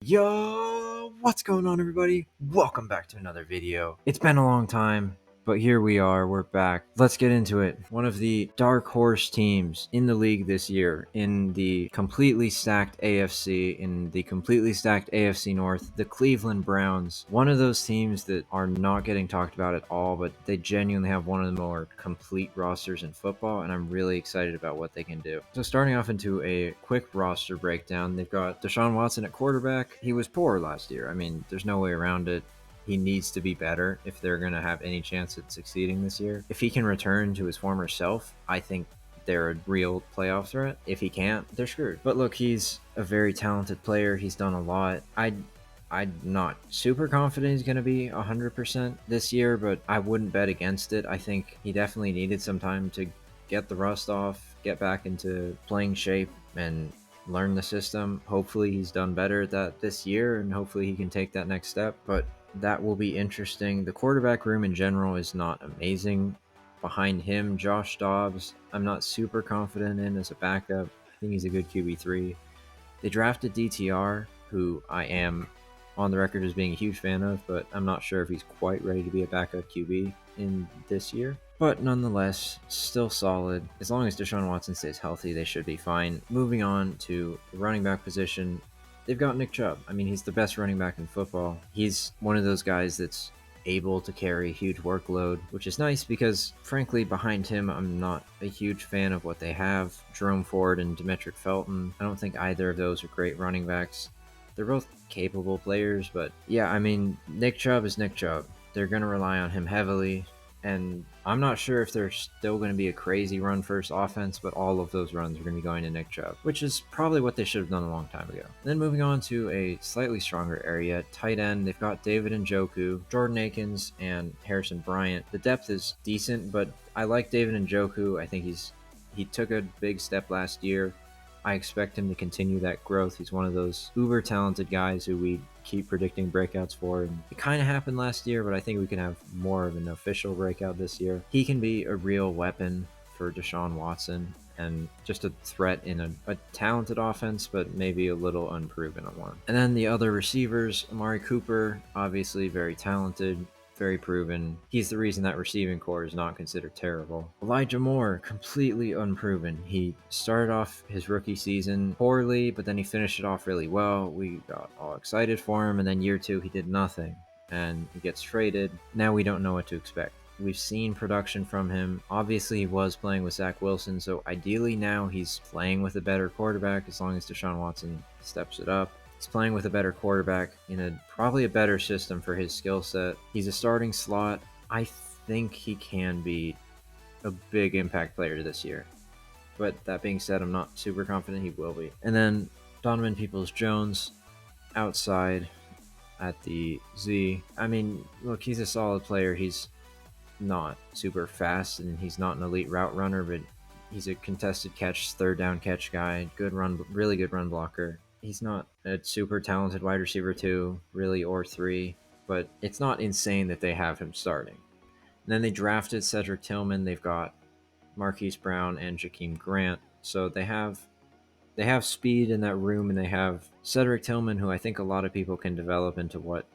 Yo, what's going on, everybody? Welcome back to another video. It's been a long time, but here we are, we're back. Let's get into it. One of the dark horse teams in the league this year, in the completely stacked AFC North, the Cleveland Browns. One of those teams that are not getting talked about at all, but they genuinely have one of the more complete rosters in football, and I'm really excited about what they can do. So starting off into a quick roster breakdown, they've got Deshaun Watson at quarterback. He was poor last year. I mean, there's no way around it. He needs to be better if they're going to have any chance at succeeding this year. If he can return to his former self, I think they're a real playoff threat. If he can't, they're screwed. But look, he's a very talented player. He's done a lot. I'm not super confident he's going to be 100% this year, but I wouldn't bet against it. I think he definitely needed some time to get the rust off, get back into playing shape, and learn the system. Hopefully he's done better at that this year, and hopefully he can take that next step. But that will be interesting. The quarterback room in general is not amazing. Behind him, Josh Dobbs, I'm not super confident in as a backup. I think he's a good QB3. They drafted DTR, who I am on the record as being a huge fan of, but I'm not sure if he's quite ready to be a backup QB in this year. But nonetheless, still solid. As long as Deshaun Watson stays healthy, they should be fine. Moving on to the running back position, they've got Nick Chubb. I mean, he's the best running back in football. He's one of those guys that's able to carry a huge workload, which is nice because, frankly, behind him, I'm not a huge fan of what they have. Jerome Ford and Demetric Felton, I don't think either of those are great running backs. They're both capable players, but yeah, I mean, Nick Chubb is Nick Chubb. They're going to rely on him heavily, and I'm not sure if there's still going to be a crazy run-first offense, but all of those runs are going to be going to Nick Chubb, which is probably what they should have done a long time ago. Then moving on to a slightly stronger area, tight end, they've got David Njoku, Jordan Akins, and Harrison Bryant. The depth is decent, but I like David Njoku. I think he took a big step last year. I expect him to continue that growth. He's one of those uber talented guys who we keep predicting breakouts for. And it kind of happened last year, but I think we can have more of an official breakout this year. He can be a real weapon for Deshaun Watson and just a threat in a talented offense, but maybe a little unproven one. And then the other receivers, Amari Cooper, obviously very talented, very proven. He's the reason that receiving core is not considered terrible. Elijah Moore, completely unproven. He started off his rookie season poorly, but then he finished it off really well. We got all excited for him, and then year two, he did nothing, and he gets traded. Now we don't know what to expect. We've seen production from him. Obviously, he was playing with Zach Wilson, so ideally now he's playing with a better quarterback as long as Deshaun Watson steps it up. He's playing with a better quarterback in probably a better system for his skill set. He's a starting slot. I think he can be a big impact player this year. But that being said, I'm not super confident he will be. And then Donovan Peoples-Jones outside at the Z. I mean, look, he's a solid player. He's not super fast and he's not an elite route runner, but he's a contested catch, third down catch guy. Good run, really good run blocker. He's not a super talented wide receiver 2, really, or 3, but it's not insane that they have him starting. And then they drafted Cedric Tillman. They've got Marquise Brown and Jakeem Grant. So they have speed in that room, and they have Cedric Tillman, who I think a lot of people can develop into what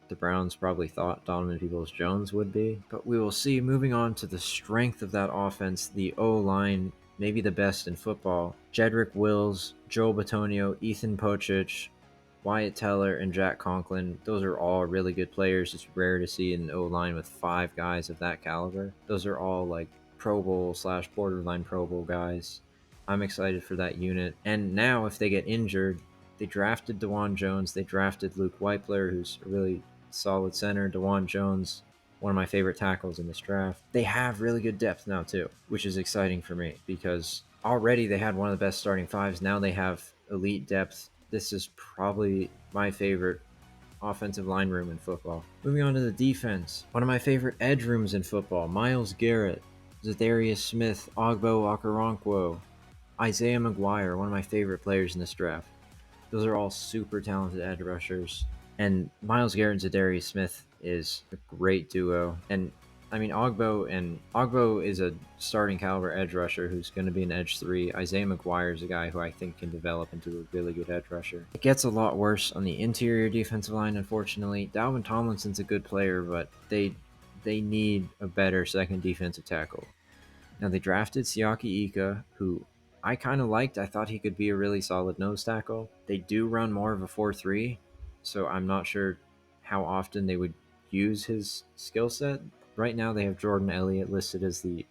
the Browns probably thought Donovan Peoples-Jones would be. But we will see. Moving on to the strength of that offense, the O-line, maybe the best in football. Jedrick Wills, Joe Bitonio, Ethan Pocic, Wyatt Teller, and Jack Conklin. Those are all really good players. It's rare to see an O-line with 5 guys of that caliber. Those are all like Pro Bowl / borderline Pro Bowl guys. I'm excited for that unit. And now if they get injured, they drafted DeJuan Jones. They drafted Luke Weipler, who's a really solid center. DeJuan Jones, one of my favorite tackles in this draft. They have really good depth now too, which is exciting for me because already they had one of the best starting 5s. Now they have elite depth. This is probably my favorite offensive line room in football. Moving on to the defense. One of my favorite edge rooms in football. Myles Garrett, Zadarius Smith, Ogbo Okoronkwo, Isaiah McGuire, one of my favorite players in this draft. Those are all super talented edge rushers. And Myles Garrett and Zadarius Smith is a great duo. And I mean, Ogbo is a starting caliber edge rusher who's going to be an edge 3. Isaiah McGuire is a guy who I think can develop into a really good edge rusher. It gets a lot worse on the interior defensive line, unfortunately. Dalvin Tomlinson's a good player, but they need a better second defensive tackle. Now, they drafted Siaki Ika, who I kind of liked. I thought he could be a really solid nose tackle. They do run more of a 4-3, so I'm not sure how often they would use his skill set. Right now, they have Jordan Elliott listed as the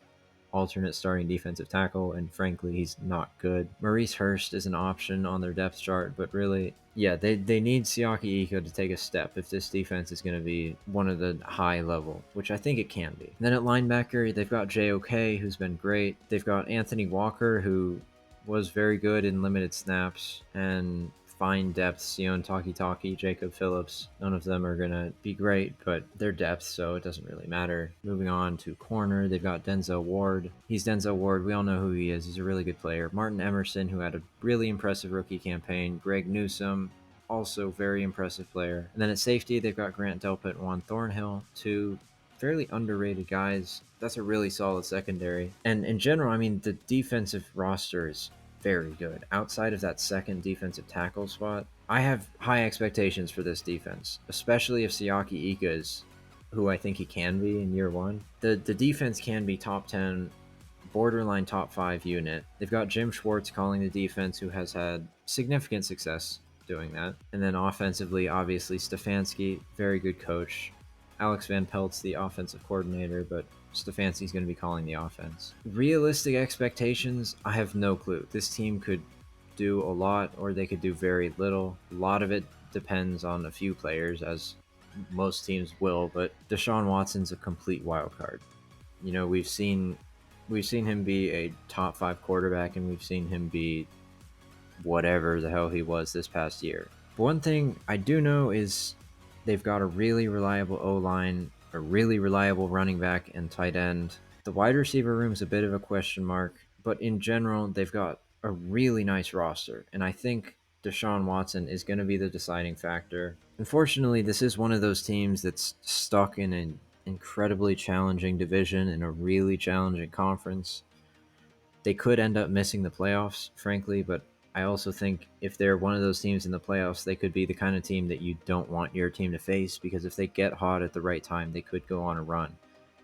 alternate starting defensive tackle, and frankly, he's not good. Maurice Hurst is an option on their depth chart, but really, yeah, they need Siaki Ika to take a step if this defense is going to be one of the high level, which I think it can be. Then at linebacker, they've got J.O.K., who's been great. They've got Anthony Walker, who was very good in limited snaps, and fine depth, Sion Taki, Jacob Phillips. None of them are going to be great, but they're depth, so it doesn't really matter. Moving on to corner, they've got Denzel Ward. He's Denzel Ward. We all know who he is. He's a really good player. Martin Emerson, who had a really impressive rookie campaign. Greg Newsome, also very impressive player. And then at safety, they've got Grant Delpit and Juan Thornhill, two fairly underrated guys. That's a really solid secondary. And in general, I mean, the defensive roster is very good. Outside of that second defensive tackle spot, I have high expectations for this defense, especially if Siaki Ika is who I think he can be in year one. The defense can be top 10, borderline top 5 unit. They've got Jim Schwartz calling the defense, who has had significant success doing that. And then offensively, obviously, Stefanski, very good coach. Alex Van Pelt's the offensive coordinator, but Stefanski's going to be calling the offense. Realistic expectations, I have no clue. This team could do a lot, or they could do very little. A lot of it depends on a few players, as most teams will, but Deshaun Watson's a complete wild card. You know, we've seen him be a top 5 quarterback, and we've seen him be whatever the hell he was this past year. But one thing I do know is they've got a really reliable O-line, a really reliable running back and tight end. The wide receiver room's a bit of a question mark, but in general, they've got a really nice roster, and I think Deshaun Watson is going to be the deciding factor. Unfortunately, this is one of those teams that's stuck in an incredibly challenging division in a really challenging conference. They could end up missing the playoffs, frankly, but I also think if they're one of those teams in the playoffs, they could be the kind of team that you don't want your team to face, because if they get hot at the right time, they could go on a run.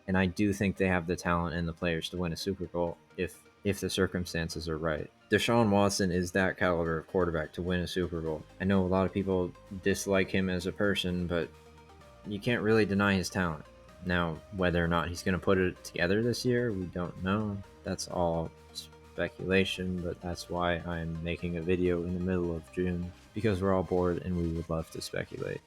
And I do think they have the talent and the players to win a Super Bowl if the circumstances are right. Deshaun Watson is that caliber of quarterback to win a Super Bowl. I know a lot of people dislike him as a person, but you can't really deny his talent. Now, whether or not he's going to put it together this year, we don't know. That's all speculation, but that's why I'm making a video in the middle of June, because we're all bored and we would love to speculate.